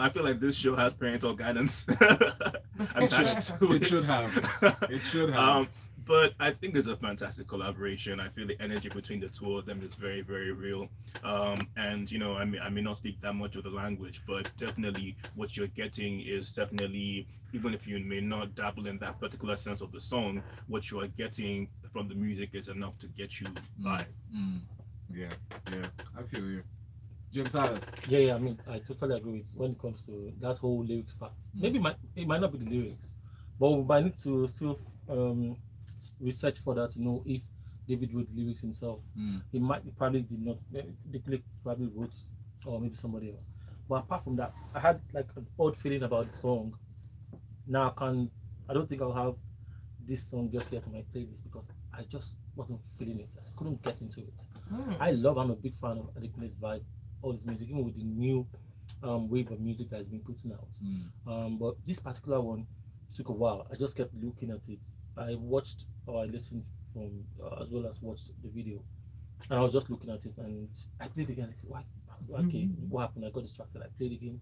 I feel like this show has parental guidance attached to It it. should have. It should have. But I think it's a fantastic collaboration. I feel the energy between the two of them is very, very real. And I may not speak that much of the language, but definitely what you're getting is definitely, even if you may not dabble in that particular sense of the song, what you are getting from the music is enough to get you by. Mm. Yeah, yeah. I feel you. James Silas. Yeah. I mean, I totally agree with when it comes to that whole lyrics part. Maybe it might not be the lyrics, but we might need to still research further to know if David wrote lyrics himself. He probably did not. The click probably wrote, or maybe somebody else. But apart from that, I had like an odd feeling about the song. Now I don't think I'll have this song just yet on my playlist because I just wasn't feeling it. I couldn't get into it. I'm a big fan of Adekunle's vibe, all his music, even with the new wave of music that has been putting out. But this particular one took a while. I just kept looking at it. I watched or I listened from as well as watched the video, and I was just looking at it and I played again. I said, why? Okay, what happened? I got distracted. I played again.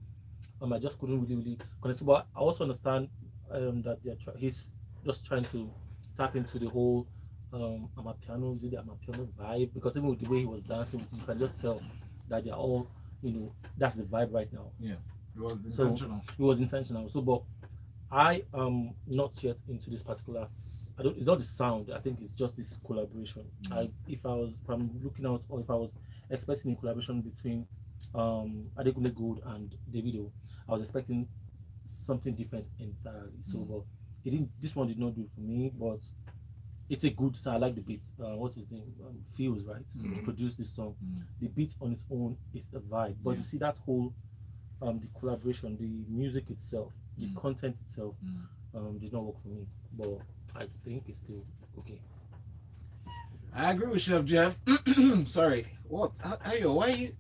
I just couldn't really connect. But I also understand that he's just trying to tap into the whole Amapiano, is it the Amapiano vibe? Because even with the way he was dancing with it, you can just tell that they're all, that's the vibe right now. Yes, it was So intentional. it was intentional. So, but I am not yet into this particular. I don't. It's not the sound. I think it's just this collaboration. If I'm looking out, or if I was expecting a collaboration between Adekunle Gold and Davido, I was expecting something different entirely. So, but it didn't. This one did not do it for me. But it's a good song. I like the beat. What's his name? Feels right. He produced this song. The beat on its own is a vibe. But you see that whole the collaboration, the music itself, the content itself, did not work for me. But I think it's still okay. I agree with Chef Jeff. Sorry. What? Ayo, why you?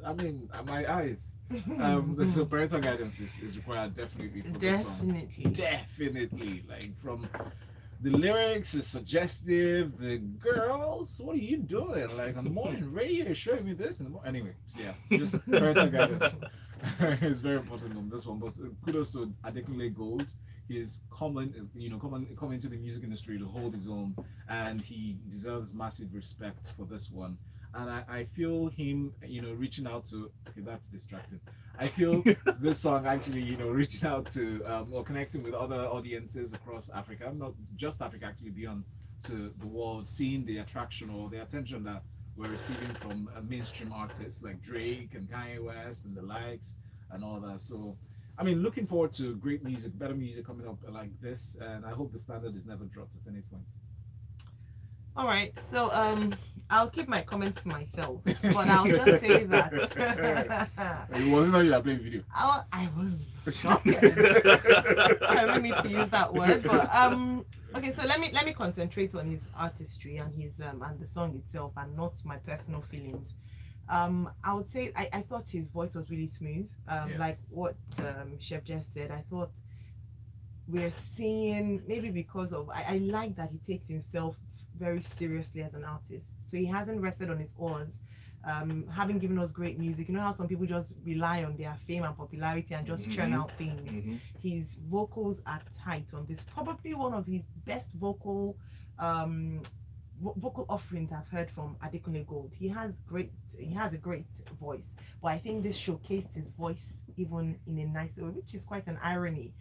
I mean, my eyes. So parental guidance is required definitely for this song. Definitely. Like from the lyrics is suggestive. The girls, what are you doing? Like on the morning radio, you're showing me this in the morning. Anyway, yeah, just parental guidance is very important on this one. But kudos to Adekunle Gold. He's coming to the music industry to hold his own, and he deserves massive respect for this one. And I feel him, reaching out to. Okay, that's distracting. I feel this song actually, reaching out to or connecting with other audiences across Africa, not just Africa, actually beyond to the world, seeing the attraction or the attention that we're receiving from mainstream artists like Drake and Kanye West and the likes and all that. So, I mean, looking forward to great music, better music coming up like this, and I hope the standard is never dropped at any point. All right, so I'll keep my comments to myself, but I'll just say that It wasn't that you were playing video. I was shocked. I don't need to use that word, but okay. So let me concentrate on his artistry and his and the song itself, and not my personal feelings. I would say I thought his voice was really smooth. Yes. Like what Chef just said, I thought we're seeing, maybe because of I like that he takes himself very seriously as an artist, so he hasn't rested on his oars, having given us great music. You know how some people just rely on their fame and popularity and just churn out things. His vocals are tight on this, probably one of his best vocal offerings I've heard from Adekunle Gold. He has a great voice, but I think this showcased his voice even in a nice way, which is quite an irony.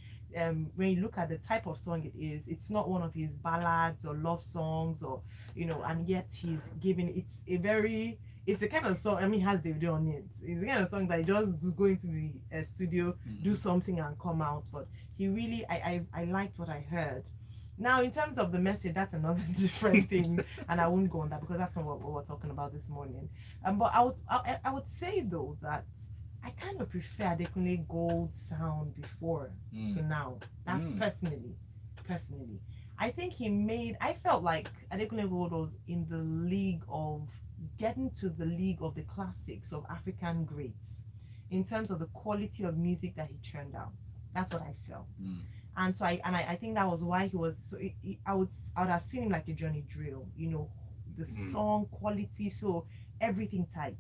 When you look at the type of song it is, it's not one of his ballads or love songs, or and yet he's giving it's a kind of song. I mean, it has Davido on it. It's the kind of song that you just go into the studio, do something and come out. But he really, I liked what I heard. Now, in terms of the message, that's another different thing, and I won't go on that because that's not what we're talking about this morning. But I would say though that I kind of prefer Adekunle Gold sound before to now. That's personally. I think I felt like Adekunle Gold was in the league of getting to the league of the classics of African greats in terms of the quality of music that he churned out. That's what I felt. And so I think that was why he was so I would have seen him like a Johnny Drill, the song quality, so everything tight.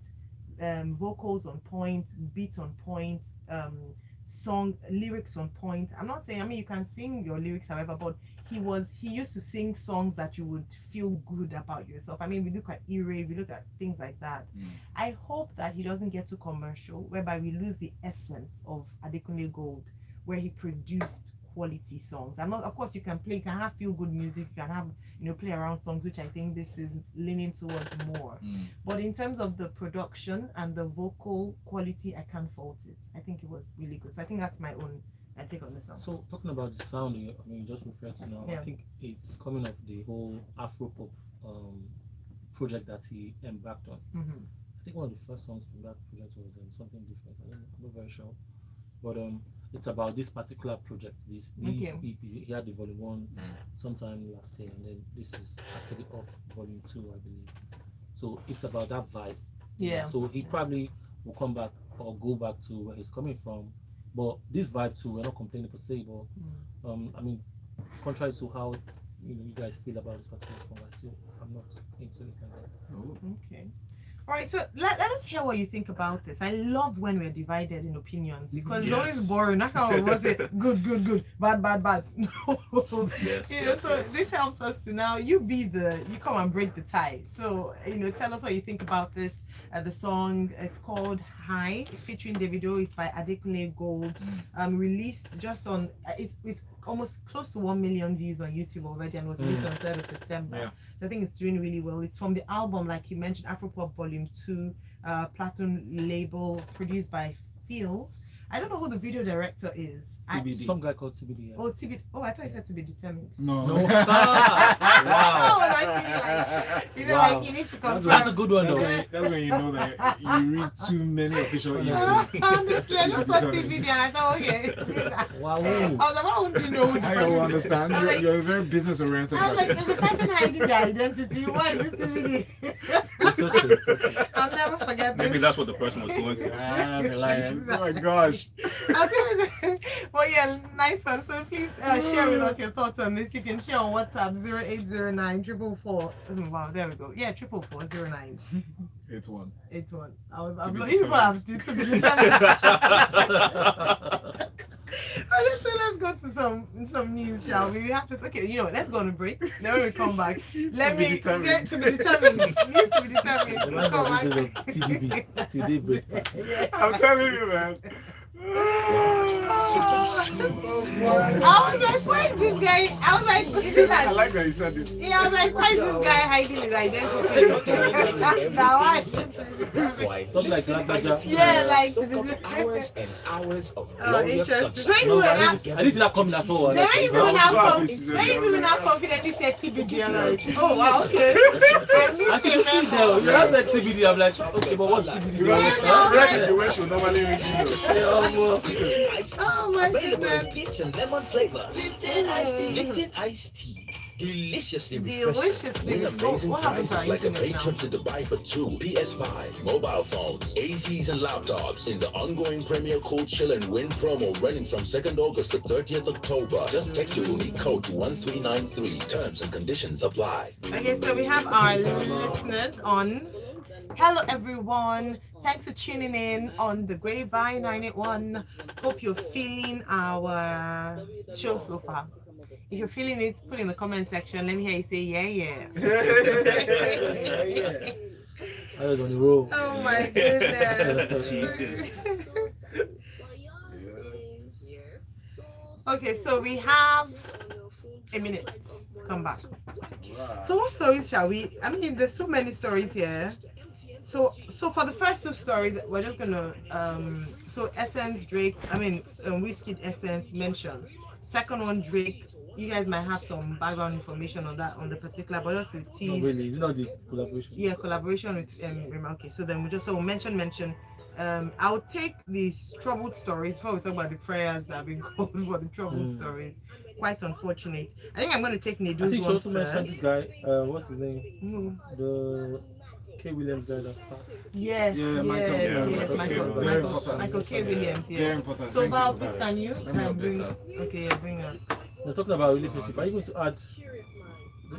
vocals on point, beat on point, song lyrics on point. I'm not saying, I mean, you can sing your lyrics, however, but he used to sing songs that you would feel good about yourself. I mean, we look at Ire, we look at things like that. I hope that he doesn't get too commercial, whereby we lose the essence of Adekunle Gold, where he produced quality songs. I'm not, of course, you can have feel good music, you can have, play around songs, which I think this is leaning towards more. But in terms of the production and the vocal quality, I can't fault it. I think it was really good. So I think that's my own take on the song. So talking about the sound, I mean, just refer to now. I think it's coming off the whole Afro-pop project that he embarked on. I think one of the first songs from that project was something different. I'm not very sure, but it's about this particular project. This EP, he had the volume 1 sometime last year, and then this is actually off volume 2, I believe. So it's about that vibe. Yeah. So he probably will come back or go back to where he's coming from. But this vibe too, we're not complaining per se, but I mean, contrary to how you guys feel about this particular song, I'm not into it like that. Oh, okay. All right, so let us hear what you think about this. I love when we're divided in opinions because it's always boring. Not how was it good, bad. No. So this helps us to now you come and break the tie. So tell us what you think about this. The song, it's called High, featuring Davido. It's by Adekunle Gold. Released just on it's almost close to 1 million views on YouTube already, and was released on 3rd of September. So I think it's doing really well. It's from the album, like you mentioned, Afropop Volume 2, Platinum label, produced by Fields. I don't know who the video director is. Some guy called TBD. Yeah. Oh, TBD. Oh, I thought you said To Be Determined. No. Wow. Like you need to confirm. That's a good one, though. That's when you know that you read too many official emails. Honestly, I just saw TBD and I thought, okay. Wow. I was like, why wouldn't you know who the I don't understand. You're very business oriented. I was like, there's a person hiding their identity. Why is it TBD? It's okay. I'll never forget this. Maybe that's what the person was going through. That's hilarious. Oh my gosh. Well, yeah, nice one. So please share with us your thoughts on this. You can share on WhatsApp 0809 444. Wow, there we go. Yeah, 44409. 81. 81. be People have to be determined. So let's go to some news, shall we? We have to. Okay, let's go on a break. Then when we come back, let me get to be determined. Needs to be determined. Come back. TDB. Today breakfast. I'm telling you, man. I was like, why is this guy? I was like, isn't that? I like that you said it. Yeah, I was like, why is this guy hiding his identity? Now what? That's why. Yeah, like hours and hours of interesting. sunshine. When you were not, I didn't see that coming at all. when you were not confidently said TBD, I'm like, oh wow, okay. I should see there. You have said TBD. I'm like, okay, but what's TBD? The way she normally read Oh my Available in goodness. peach and lemon flavor. Lipton iced tea. Deliciously refreshing. Deliciously. With amazing What happens prices to like a internet paid now? trip to Dubai for 2, PS5, mobile phones, ACs and laptops in the ongoing Premier Cold Chill and Win promo running from 2nd August to 30th October. Just text your unique code to 1393. Terms and conditions apply. Okay, so we have our listeners on. Hello everyone. Thanks for tuning in on the Grapevine 981. Hope you're feeling our show so far. If you're feeling it, put in the comment section. Let me hear you say yeah. I was on the roll. Oh my goodness. Jesus. Okay, so we have a minute to come back. So what stories shall we? I mean, there's so many stories here. So for the first 2 stories, we're just gonna so Essence Drake, Whiskey Essence mentioned. Second one Drake. You guys might have some background information on that, on the particular, but just to tease. Not really, it's not the collaboration. Yeah, collaboration with Rema. Okay, so then we'll mention. I'll take these troubled stories before we talk about the prayers that have been called for the troubled stories. Quite unfortunate. I think I'm going to take I Nedu's think she one also mentioned this first. guy. What's his name? The K. Williams guy that passed. Yes, Michael K. Williams. Very Yes. important. So Thank Val, you. please can you Let me update bring? that. Okay, bring up. We're talking about relationship. Are you going to add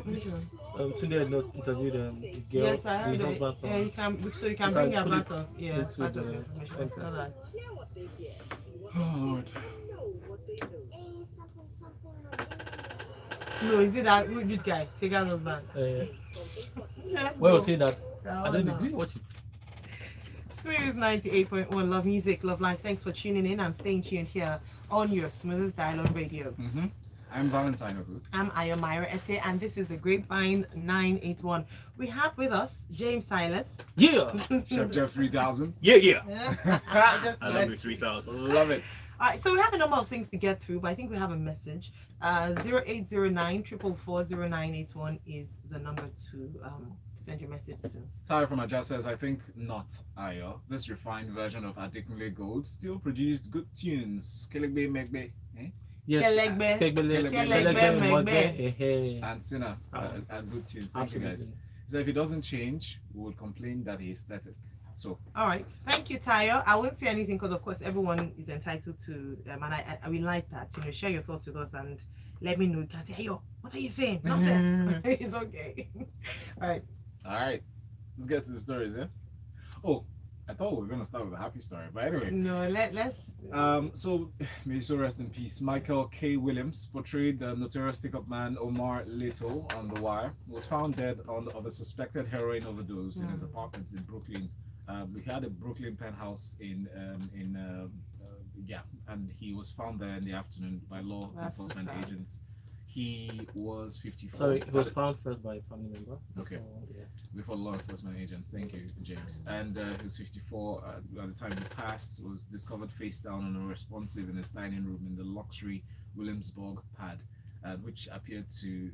Which one? Today I not interviewed the girl, Yes, I heard the it. husband from. Yeah, you can. So you can You bring can your put it part of into part of the information. context. All right. Oh, Lord. No, is it that which guy? Tiga's husband. Let's Where go. was saying that? Oh, I don't know. no. Did you watch it? Smooth 98.1 Love Music, Love Life. Thanks for tuning in and staying tuned here on your Smoothest Dialogue Radio. Mm-hmm. I'm Valentine Ohu. I'm Ayo Mairo Essay, and this is the Grapevine 981. We have with us James Silas. Yeah. Cheff 3000. Yeah. I just I love you 3000. Love it. All right, so we have a number of things to get through, but I think we have a message. 0809 444 0981 is the number to send your message to. Tyler from Aja says, I think not, Ayo. This refined version of Adekunle Gold still produced good tunes. Kelegbe Megbe. Eh? Yes. Kelegbe. Kelegbe. And Sinner are good tunes. Thank you guys. So if it doesn't change, we would complain that he's static. So all right, thank you, Tayo. I won't say anything because, of course, everyone is entitled to, and I will like that. You know, share your thoughts with us and let me know. You can say, hey, yo, what are you saying? Nonsense. It's okay. All right. Let's get to the stories, yeah? Oh, I thought we were gonna start with a happy story, but anyway. No, let's. So may so rest in peace. Michael K. Williams portrayed the notorious stick-up man Omar Leto on The Wire. Was found dead of a suspected heroin overdose in his apartment in Brooklyn. We had a Brooklyn penthouse and he was found there in the afternoon by law enforcement agents. He was 54. Sorry, he was found first by a family member. Okay. Before law enforcement agents. Thank you, James. And he was 54 at the time he passed. Was discovered face down and unresponsive in his dining room in the luxury Williamsburg pad, which appeared to,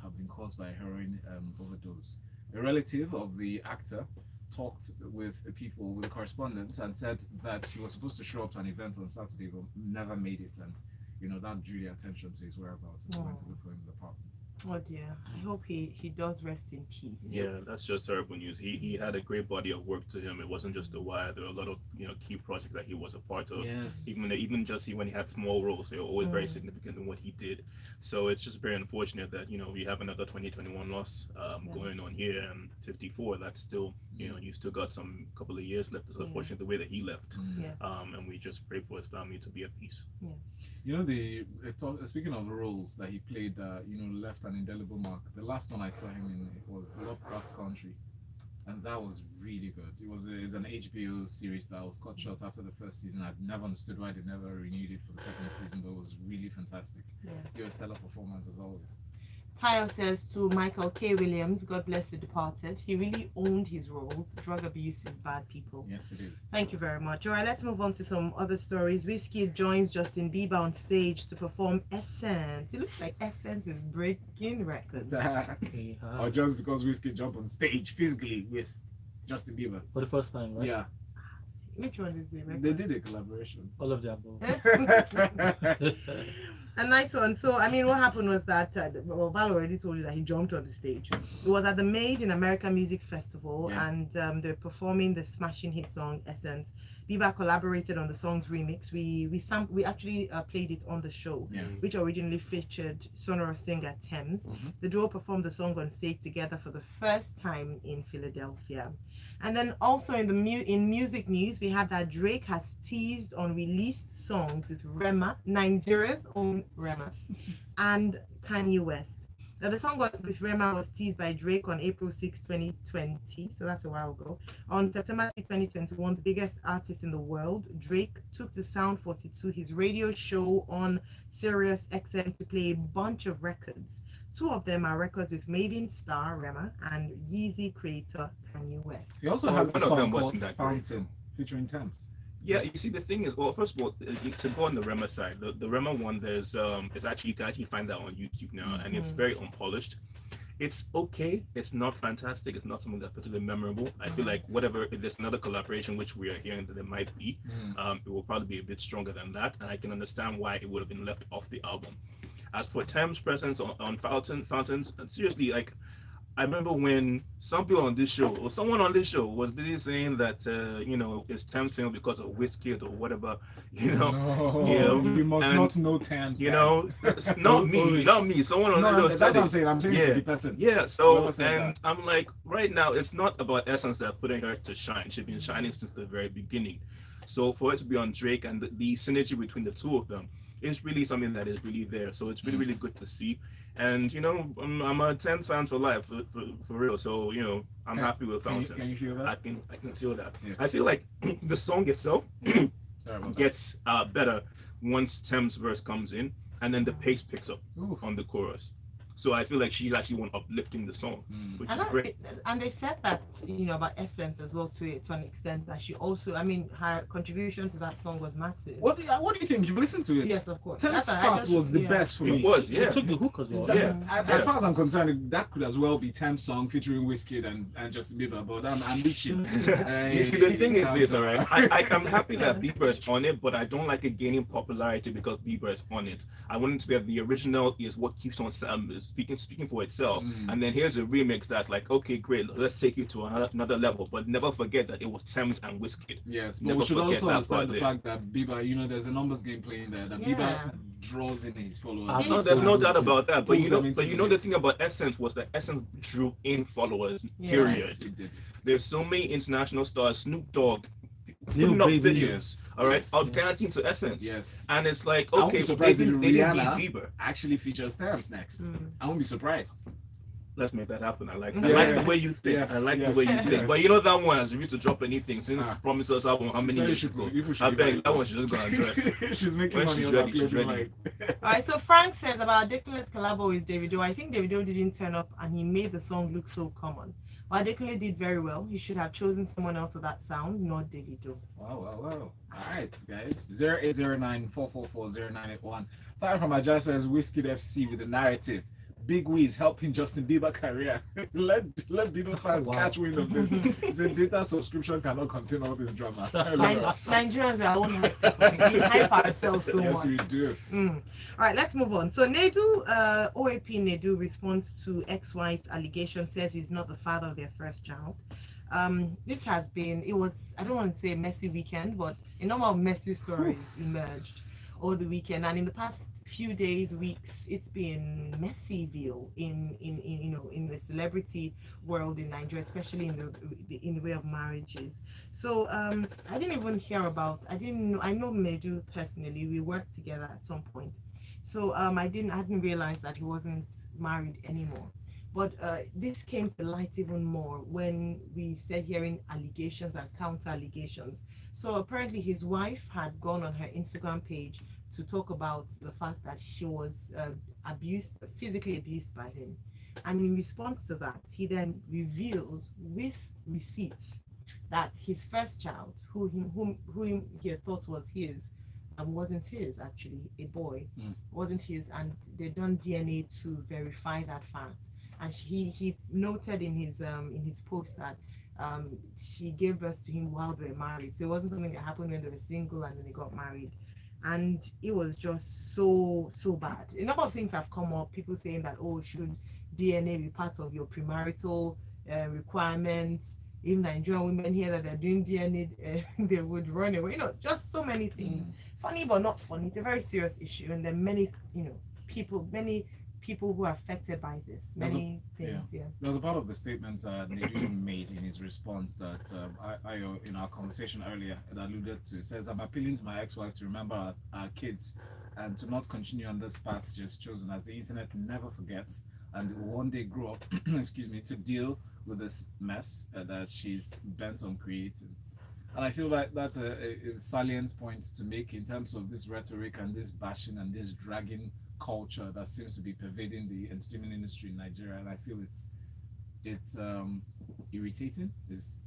have been caused by a heroin overdose. A relative of the actor talked with the correspondents, and said that he was supposed to show up to an event on Saturday but never made it, and that drew the attention to his whereabouts, and went to look for him in the apartment. Oh dear. I hope he does rest in peace. Yeah, that's just terrible news. He had a great body of work to him. It wasn't just The Wire. There were a lot of key projects that he was a part of. Yes. Even just when he had small roles, they were always very significant in what he did. So it's just very unfortunate that we have another 2021 loss going on here, and 54. That's still you still got some couple of years left. It's unfortunate the way that he left. Yes. And we just pray for his family to be at peace. Yeah. Speaking of the roles that he played, left an indelible mark. The last one I saw him in was Lovecraft Country, and that was really good. It's an HBO series that was cut short after the first season. I'd never understood why they never renewed it for the second season, but it was really fantastic. Yeah. He was a stellar performance as always. Tayo says to Michael K. Williams, God bless the departed. He really owned his roles. Drug abuse is bad, people. Yes, it is. Thank you very much. All right, let's move on to some other stories. Wizkid joins Justin Bieber on stage to perform Essence. It looks like Essence is breaking records. Or just because Wizkid jumped on stage physically with Justin Bieber. For the first time, right? Yeah. Which one is the record? They did a collaboration. All of the above. A nice one. So, what happened was that, Val already told you that he jumped on the stage. It was at the Made in America Music Festival, and they're performing the smashing hit song Essence. Bieber collaborated on the song's remix. We actually played it on the show, which originally featured sonorous singer Thames. The duo performed the song on stage together for the first time in Philadelphia. And then also in music news, we have that Drake has teased on released songs with Rema, Nigeria's own Rema, and Kanye West. Now, the song with Rema was teased by Drake on April 6, 2020, so that's a while ago. On September 2021, the biggest artist in the world, Drake, took to Sound 42, his radio show on Sirius XM, to play a bunch of records. Two of them are records with Maven star Rema and Yeezy creator Kanye West. He also has a one of song them called wasn't that Fountain featuring Thames. Yeah, you see, the thing is, well, first of all, to go on the Rema side, the Rema one, there's you can actually find that on YouTube now, and it's very unpolished. It's okay. It's not fantastic. It's not something that's particularly memorable. I feel like if there's another collaboration, which we are hearing that there might be, it will probably be a bit stronger than that, and I can understand why it would have been left off the album. As for Thames' presence on Fountains, seriously, I remember when some people on this show or someone on this show was busy saying that it's Thames film because of Wizkid or whatever, No, you must and, not know Thames. It's not me. Someone on No, this show that's said what I'm it. saying. I'm saying to the person. Yeah. So Whoever said and that. I'm like, right now, it's not about Essence that putting her to shine. She's been shining since the very beginning. So for it to be on Drake and the synergy between the two of them is really something that is really there. So it's really, really good to see. And I'm a Thames fan for life, for real. So I'm happy with Fountains. Can you feel that? I can feel that. Yeah. I feel like the song itself Sorry about gets better once Thames verse comes in, and then the pace picks up Ooh. on the chorus. So I feel like she's actually one uplifting the song, which is great. And they said that about Essence as well to an extent, that she also, her contribution to that song was massive. What do you think? You've listened to it? Yes, of course. Thames part was the best for me. It was, She yeah. took the hook as well. As far as I'm concerned, that could as well be Thames song featuring Wizkid and Justin Bieber. But I'm reaching. You see, the thing is this, all right? I'm happy that Bieber is on it, but I don't like it gaining popularity because Bieber is on it. I want it to be that the original is what keeps on speaking for itself, and then here's a remix that's like, okay, great, let's take it to another level, but never forget that it was Thames and Wizkid. Yes, but Never we should forget also that understand part the there. fact that Bieber, there's a numbers game playing there. That Yeah. Bieber draws in his followers. No, there's no doubt about that. But Pulls them into the this. thing about Essence was that Essence drew in followers. Yeah. Period. It did. There's so many international stars. Snoop Dogg Lil putting up Baby. videos. All right, Yes. out guaranteeing to Essence. Yes. And it's like, I won't be okay, surprised they if didn't beat Rihanna Bieber. actually features Thames next. I won't be surprised. Let's make that happen. I like Yeah. the way you think. Yes, I like yes, the way you yes. think. But you know that one has refused to drop anything since Promise Us album how many So years ago. people should I give beg her- that one should just go and dress. She's making When money she's on ready, that she's clothing ready. line. All right, so Frank says about Adekunle's collabo with Davido. I think Davido didn't turn up and he made the song look so common. But Adekunle did very well. He should have chosen someone else with that sound, not Davido. Wow. All right, guys. 0809-444-0981. Time from Aja says Wizkid FC with the narrative. Big Wiz helping Justin Bieber career. let Bieber fans catch wind of this. The data subscription cannot contain all this drama. Nigerians, we are all we hype ourselves so Yes, much. we do. All right, let's move on. So Nedu, OAP Nedu responds to XY's allegation, says he's not the father of their first child. This has been, I don't want to say a messy weekend, but a number of messy stories emerged over the weekend, and in the past few days, weeks, it's been messyville in the celebrity world in Nigeria, especially in the way of marriages. So I didn't even hear about. I know Nedu personally. We worked together at some point. So I hadn't realized that he wasn't married anymore. But this came to light even more when we started hearing allegations and counter allegations. So apparently his wife had gone on her Instagram page to talk about the fact that she was physically abused by him. And in response to that, he then reveals with receipts that his first child, whom he thought was his, wasn't his, actually, a boy, wasn't his, and they'd done DNA to verify that fact. And he noted in his post that she gave birth to him while they were married. So it wasn't something that happened when they were single and then they got married. And it was just so bad. A number of things have come up. People saying that, should DNA be part of your premarital requirements? Even Nigerian women hear that they're doing DNA, they would run away. Just so many things. Funny but not funny. It's a very serious issue, and there are many people who are affected by this. Many things. Yeah. There was a part of the statement Nedu made in his response that Ayo, in our conversation earlier, that alluded to. It says, I'm appealing to my ex-wife to remember our kids and to not continue on this path she has chosen, as the internet never forgets and will one day grow up, to deal with this mess that she's bent on creating. And I feel like that's a salient point to make in terms of this rhetoric and this bashing and this dragging culture that seems to be pervading the entertainment industry in Nigeria. And I feel it's irritating, it's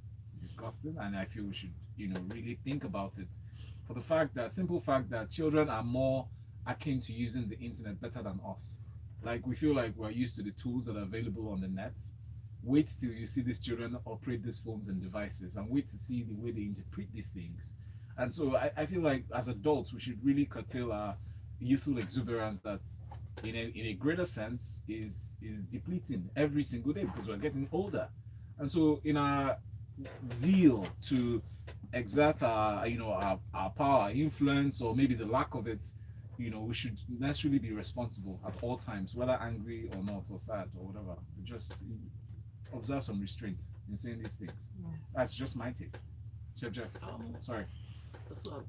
disgusting, and I feel we should really think about it for the simple fact that children are more akin to using the internet better than us. Like, we feel like we're used to the tools that are available on the net. Wait till you see these children operate these phones and devices, and wait to see the way they interpret these things. And so I feel like as adults we should really curtail our youthful exuberance that in a greater sense is depleting every single day because we're getting older. And so in our zeal to exert our our power, our influence, or maybe the lack of it, we should necessarily be responsible at all times, whether angry or not, or sad or whatever. Just observe some restraint in saying these things. That's just my take. Jeff, sorry. So,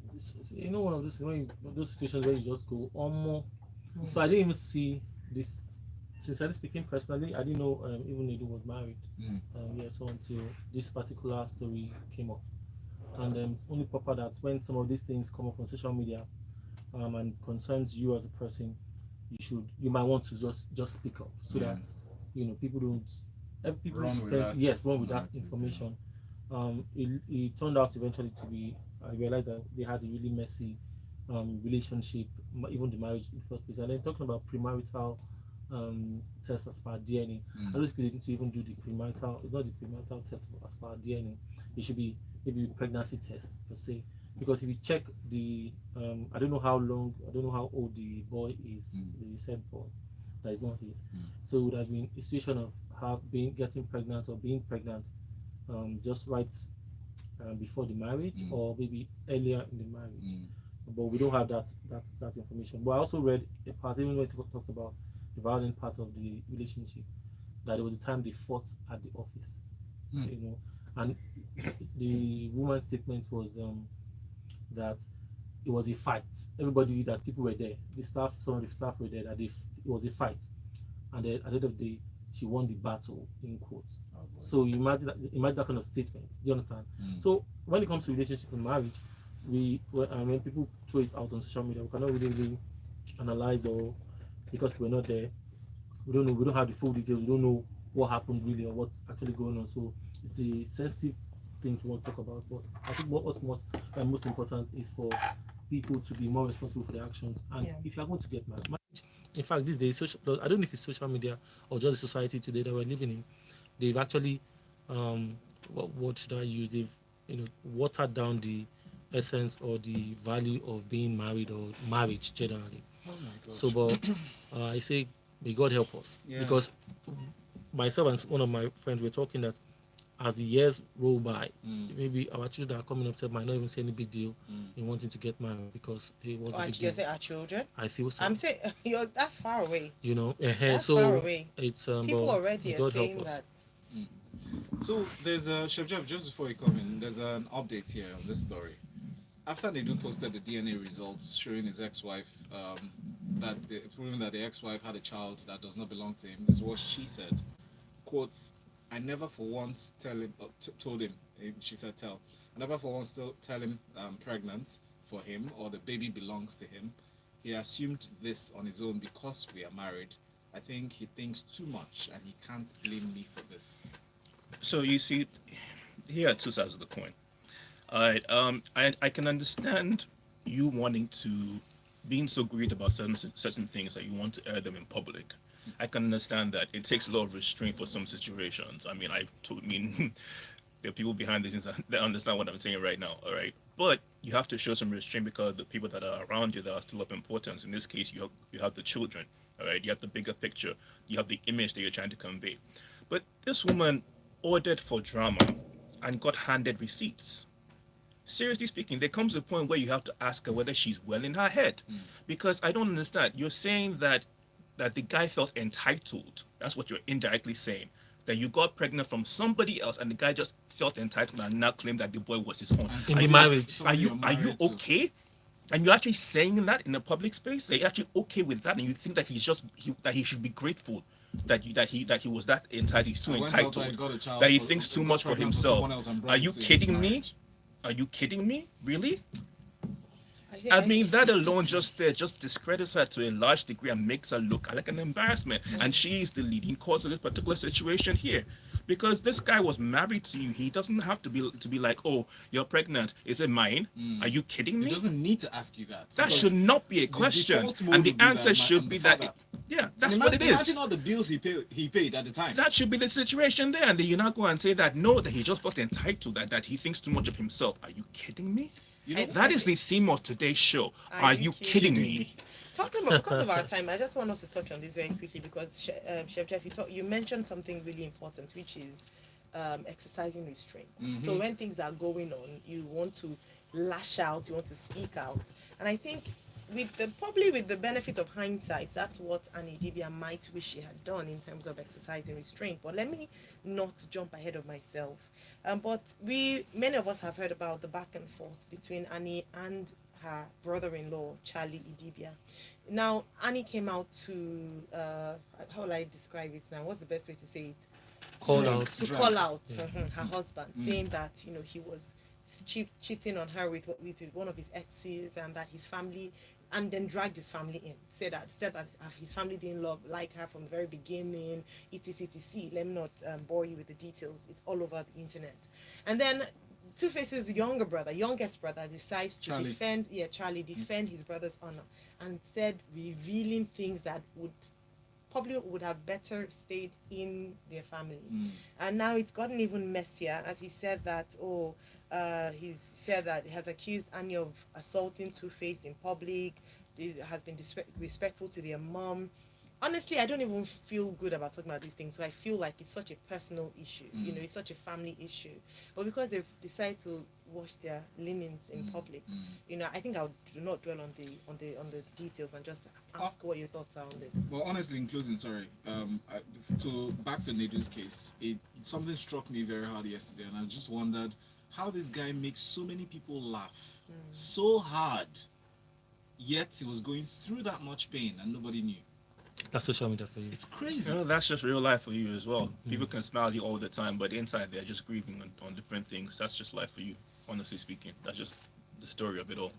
one of those situations where you just go more. So I didn't even see this. Sincerely speaking, personally, I didn't know even Edu was married. So until this particular story came up, and only proper that when some of these things come up on social media, and concerns you as a person, you might want to just speak up so that people don't Run with that information. It turned out eventually to be. I realized that they had a really messy relationship, even the marriage in the first place. And then talking about premarital test as per DNA, I don't think they need to even do the premarital. It's not the premarital test as per DNA. It should be maybe pregnancy test per se. Because if you check the, I don't know how old the boy is, the said boy, that is not his. So it would have been a situation of getting pregnant or being pregnant, just right before the marriage or maybe earlier in the marriage. But we don't have that information. But I also read a part, even when it talks about the violent part of the relationship, that it was the time they fought at the office, and the woman's statement was that it was a fight. People were there. Some of the staff were there. That it was a fight, and then at the end of the day, she won the battle in quotes. So you imagine that kind of statement. Do you understand? So when it comes to relationship and marriage, when people throw it out on social media, we cannot really analyze, or because we're not there, we don't know. We don't have the full details. We don't know what happened really or what's actually going on. So it's a sensitive thing to want to talk about. But I think what's most important is for people to be more responsible for their actions. And if you're going to get married, in fact, these days, I don't know if it's social media or just the society today that we're living in, they've actually, what should I use? They've, watered down the essence or the value of being married or marriage generally. Oh my gosh. So, but I say, may God help us. Because myself and one of my friends were talking that as the years roll by, maybe our children are coming up to might not even see any big deal in wanting to get married because it was a big deal. Say our children? I feel so. I'm saying that's far away. That's so far away. It's people already God are saying help us. that. So there's Chef Jeff, just before you come in, there's an update here on this story. After Edu posted the DNA results showing his ex-wife, proving that the ex-wife had a child that does not belong to him, this is what she said. Quote, I never for once told him, she said I never for once tell him I'm pregnant for him or the baby belongs to him. He assumed this on his own because we are married. I think he thinks too much and he can't blame me for this. So you see, here are two sides of the coin. All right, I can understand you wanting to, being so great about certain things that you want to air them in public. I can understand that. It takes a lot of restraint for some situations. I mean, there are people behind the scenes that understand what I'm saying right now, all right? But you have to show some restraint because the people that are around you that are still of importance. In this case, you have the children, all right? You have the bigger picture. You have the image that you're trying to convey. But this woman ordered for drama and got handed receipts. Seriously speaking, there comes a point where you have to ask her whether she's well in her head. Because I don't understand. You're saying that the guy felt entitled. That's what you're indirectly saying. That you got pregnant from somebody else and the guy just felt entitled and now claimed that the boy was his own. In the marriage. Are you okay? And you're actually saying that in a public space? Are you actually okay with that? And you think that that he should be grateful that he was that entitled, he's too entitled, that he thinks too much for himself. Are you kidding me? Are you kidding me? Really? I mean, that alone just discredits her to a large degree and makes her look like an embarrassment. And she is the leading cause of this particular situation here. Because this guy was married to you. He doesn't have to be like, oh, you're pregnant. Is it mine? Are you kidding me? He doesn't need to ask you that. That should not be a question. And the answer should be that, that's what it is. Imagine all the bills he paid at the time. That should be the situation there. And then you not go and say that, no, that he just felt entitled, that he thinks too much of himself. Are you kidding me? That is the theme of today's show. Are you kidding me? Talking about because of our time, I just want us to touch on this very quickly because Chef Jeff, you mentioned something really important, which is exercising restraint. So when things are going on, you want to lash out, you want to speak out, and I think probably with the benefit of hindsight, that's what Annie Dibia might wish she had done in terms of exercising restraint. But let me not jump ahead of myself. But many of us have heard about the back and forth between Annie and her brother-in-law, Charlie Idibia. Now, Annie came out to, how will I describe it now? What's the best way to say it? Call out her husband, saying that, he was cheating on her with one of his exes, and that his family, and then dragged his family in. Said that his family didn't like her from the very beginning, etc. Let me not bore you with the details. It's all over the internet. And then Two-Face's youngest brother, decides to defend his brother's honor, and instead revealing things that would have better stayed in their family. And now it's gotten even messier, as he said that, he has accused Annie of assaulting Two-Face in public. He has been disrespectful to their mom. Honestly, I don't even feel good about talking about these things. So I feel like it's such a personal issue. It's such a family issue. But because they've decided to wash their linens in public, I think I would not dwell on the details and just ask what your thoughts are on this. Well, honestly, in closing, back to Nedu's case, something struck me very hard yesterday, and I just wondered how this guy makes so many people laugh so hard, yet he was going through that much pain and nobody knew. That's social media for you. It's crazy. That's just real life for you as well. People can smile at you all the time, but inside they're just grieving on different things. That's just life for you, honestly speaking. That's just the story of it all.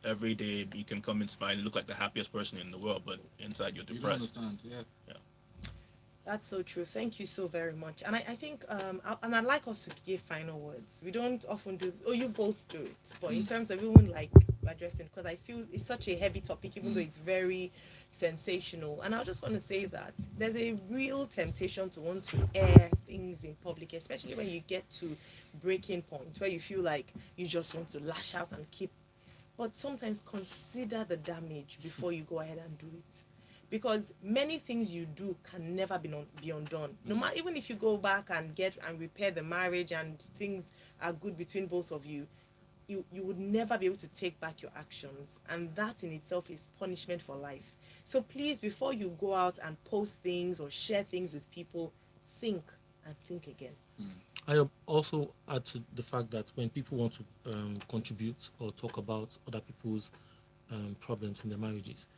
Every day you can come and smile and look like the happiest person in the world, but inside you're depressed. You don't understand, yeah. That's so true. Thank you so very much. And I think, and I'd like us to give final words. We don't often do, you both do it. But in terms of even like addressing, because I feel it's such a heavy topic, even though it's very sensational. And I just want to say that there's a real temptation to want to air things in public, especially when you get to breaking point, where you feel like you just want to lash out and keep. But sometimes consider the damage before you go ahead and do it. Because many things you do can never be undone. No matter, even if you go back and repair the marriage and things are good between both of you, you would never be able to take back your actions. And that in itself is punishment for life. So please, before you go out and post things or share things with people, think and think again. I also add to the fact that when people want to contribute or talk about other people's problems in their marriages,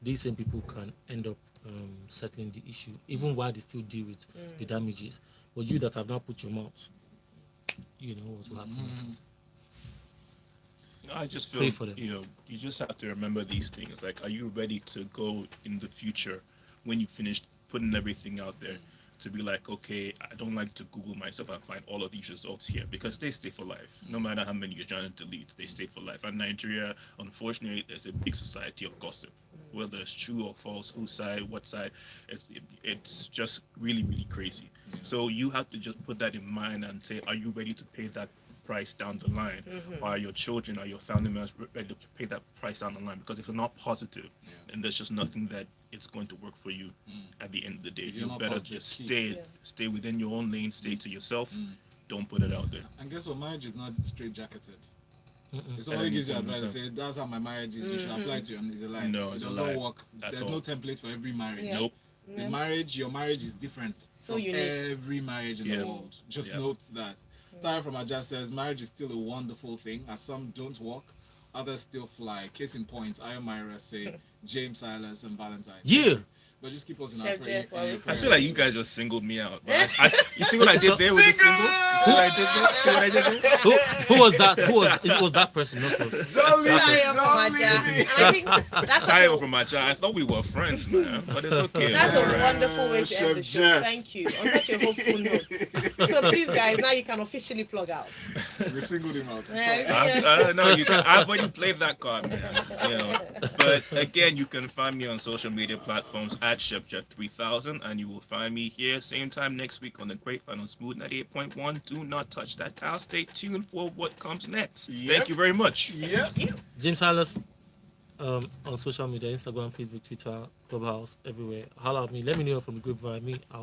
these same people can end up settling the issue, even while they still deal with the damages. But you that have not put your mouth, you know what will happen next. I just Pray feel, for them. you just have to remember these things. Like, are you ready to go in the future when you finish putting everything out there to be like, okay, I don't like to Google myself and find all of these results here, because they stay for life. No matter how many you're trying to delete, they stay for life. And Nigeria, unfortunately, is a big society of gossip. Whether it's true or false, whose side, what side, it's just really, really crazy. So you have to just put that in mind and say, are you ready to pay that price down the line? Or are your children, or your family members ready to pay that price down the line? Because if you're not positive, then there's just nothing that it's going to work for you at the end of the day. You better just stay within your own lane, stay to yourself, don't put it out there. And guess what? Marriage is not straight-jacketed. If somebody gives you advice, say that's how my marriage is, you should apply to it, and it's a lie. No, it it's does a lie. not work. There's no template for every marriage. Nope. Your marriage is different from every marriage in the world. Just note that. Tara from Aja says marriage is still a wonderful thing, as some don't work, others still fly. Case in point, Ayo Mairo say James, Silas, and Valentine. Yeah. But just keep us in our prayer. I feel like you guys just singled me out. You see what I did there with the single? See what I did there? Who was that? It was that person, not us. I think that's Tayo from Aja. I thought we were friends, man. But it's okay. That's man. a wonderful way to end the show. Jeff. Thank you. On such a hopeful note. So please, guys, now you can officially plug out. We singled him out. No, you can. I've already played that card, man. But again, you can find me on social media platforms at ChefJeff3000, and you will find me here same time next week on the Grapevine on Smooth 98.1. Do not touch that dial. Stay tuned for what comes next. Thank you very much. Yep. James Silas. on social media, Instagram, Facebook, Twitter, Clubhouse, everywhere. Holla at me. Let me know you're from the Grapevine. Me,